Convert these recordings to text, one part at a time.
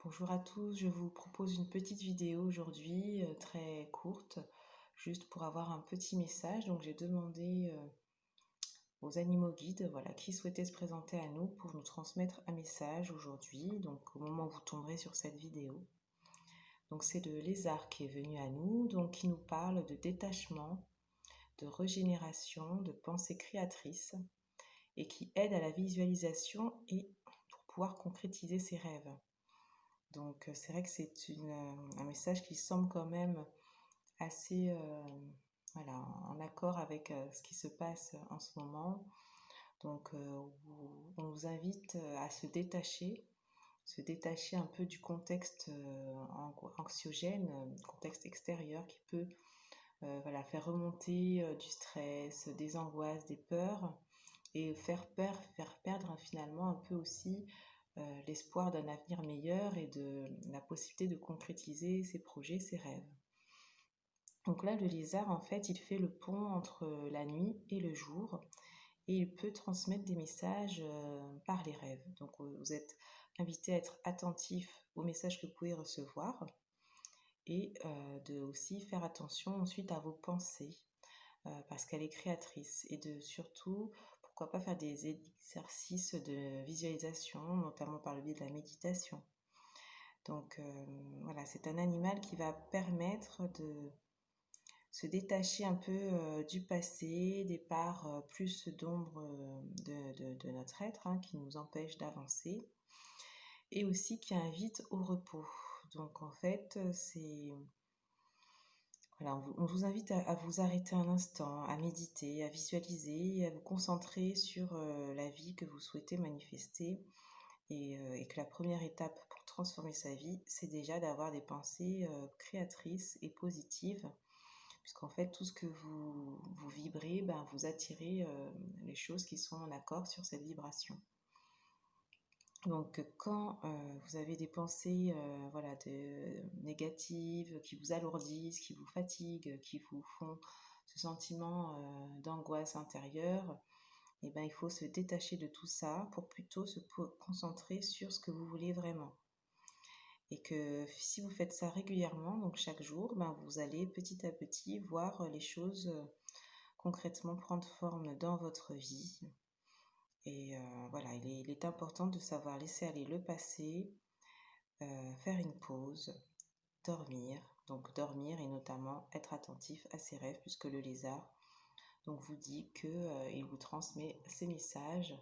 Bonjour à tous, je vous propose une petite vidéo aujourd'hui, très courte, juste pour avoir un petit message. Donc j'ai demandé aux animaux guides, voilà, qui souhaitaient se présenter à nous pour nous transmettre un message aujourd'hui, donc au moment où vous tomberez sur cette vidéo. Donc c'est le lézard qui est venu à nous, donc qui nous parle de détachement, de régénération, de pensée créatrice, et qui aide à la visualisation et pour pouvoir concrétiser ses rêves. Donc c'est vrai que c'est un message qui semble quand même assez voilà, en accord avec ce qui se passe en ce moment. Donc on vous invite à se détacher un peu du contexte anxiogène, contexte extérieur qui peut voilà, faire remonter du stress, des angoisses, des peurs et faire perdre finalement un peu aussi l'espoir d'un avenir meilleur et de la possibilité de concrétiser ses projets, ses rêves. Donc là, le lézard, en fait, il fait le pont entre la nuit et le jour et il peut transmettre des messages par les rêves. Donc vous êtes invité à être attentif aux messages que vous pouvez recevoir et de aussi faire attention ensuite à vos pensées parce qu'elle est créatrice et de surtout pourquoi pas faire des exercices de visualisation, notamment par le biais de la méditation. Donc voilà, c'est un animal qui va permettre de se détacher un peu du passé, des parts plus d'ombre de notre être qui nous empêchent d'avancer et aussi qui invite au repos. Donc en fait, voilà, on vous invite à vous arrêter un instant, à méditer, à visualiser, à vous concentrer sur la vie que vous souhaitez manifester et que la première étape pour transformer sa vie, c'est déjà d'avoir des pensées créatrices et positives, puisqu'en fait, tout ce que vous vibrez, vous attirez les choses qui sont en accord sur cette vibration. Donc, quand vous avez des pensées voilà, négatives qui vous alourdissent, qui vous fatiguent, qui vous font ce sentiment d'angoisse intérieure, eh ben, il faut se détacher de tout ça pour plutôt se concentrer sur ce que vous voulez vraiment. Et que si vous faites ça régulièrement, donc chaque jour, vous allez petit à petit voir les choses concrètement prendre forme dans votre vie. Et voilà, il est important de savoir laisser aller le passé, faire une pause, dormir. Donc dormir et notamment être attentif à ses rêves puisque le lézard donc, vous dit qu'il vous transmet ses messages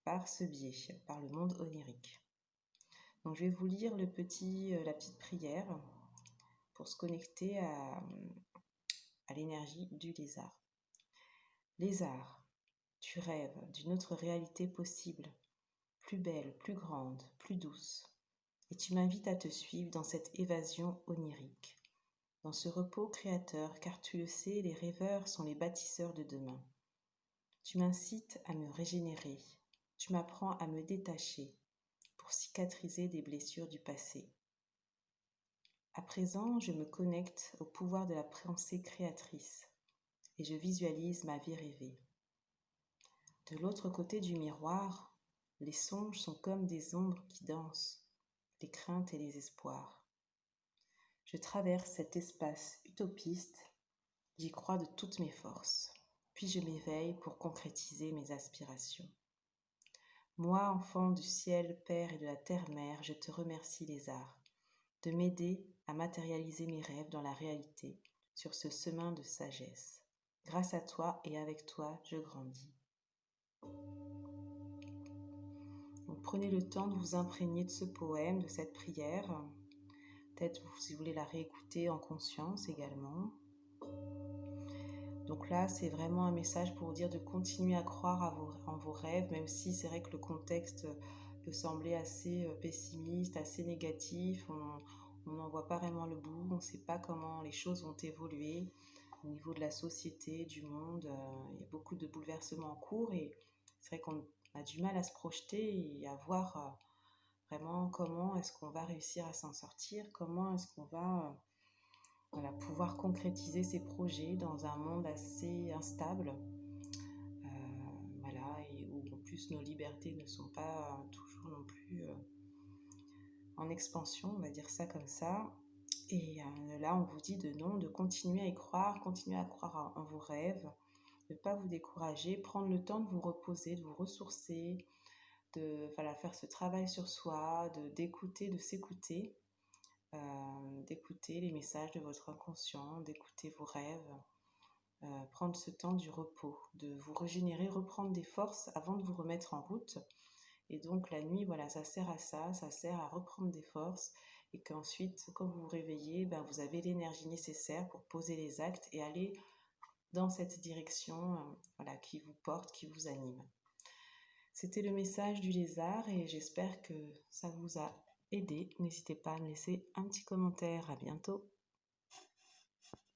par ce biais, par le monde onirique. Donc je vais vous lire la petite prière pour se connecter à l'énergie du lézard. Lézard, tu rêves d'une autre réalité possible, plus belle, plus grande, plus douce, et tu m'invites à te suivre dans cette évasion onirique, dans ce repos créateur, car tu le sais, les rêveurs sont les bâtisseurs de demain. Tu m'incites à me régénérer, tu m'apprends à me détacher pour cicatriser des blessures du passé. À présent, je me connecte au pouvoir de la pensée créatrice et je visualise ma vie rêvée. De l'autre côté du miroir, les songes sont comme des ombres qui dansent, les craintes et les espoirs. Je traverse cet espace utopiste, j'y crois de toutes mes forces, puis je m'éveille pour concrétiser mes aspirations. Moi, enfant du ciel, Père et de la terre-mère, je te remercie, lézard, de m'aider à matérialiser mes rêves dans la réalité, sur ce chemin de sagesse. Grâce à toi et avec toi, je grandis. Donc, prenez le temps de vous imprégner de ce poème, de cette prière. Peut-être si vous voulez la réécouter en conscience également. Donc là, c'est vraiment un message pour vous dire de continuer à croire en vos rêves, même si c'est vrai que le contexte peut sembler assez pessimiste, assez négatif. On n'en voit pas vraiment le bout, on ne sait pas comment les choses vont évoluer au niveau de la société, du monde. Il y a beaucoup de bouleversements en cours et c'est vrai qu'on a du mal à se projeter et à voir vraiment comment est-ce qu'on va réussir à s'en sortir, comment est-ce qu'on va voilà, pouvoir concrétiser ses projets dans un monde assez instable, voilà, et où en plus nos libertés ne sont pas toujours non plus en expansion, on va dire ça comme ça. Et là, on vous dit de non, de continuer à y croire, continuer à croire en vos rêves, de ne pas vous décourager, prendre le temps de vous reposer, de vous ressourcer, de voilà, faire ce travail sur soi, d'écouter, de s'écouter, d'écouter les messages de votre inconscient, d'écouter vos rêves, prendre ce temps du repos, de vous régénérer, reprendre des forces avant de vous remettre en route. Et donc la nuit, voilà, ça sert à ça, ça sert à reprendre des forces et qu'ensuite, quand vous vous réveillez, ben, vous avez l'énergie nécessaire pour poser les actes et aller dans cette direction voilà, qui vous porte, qui vous anime. C'était le message du lézard et j'espère que ça vous a aidé. N'hésitez pas à me laisser un petit commentaire. À bientôt.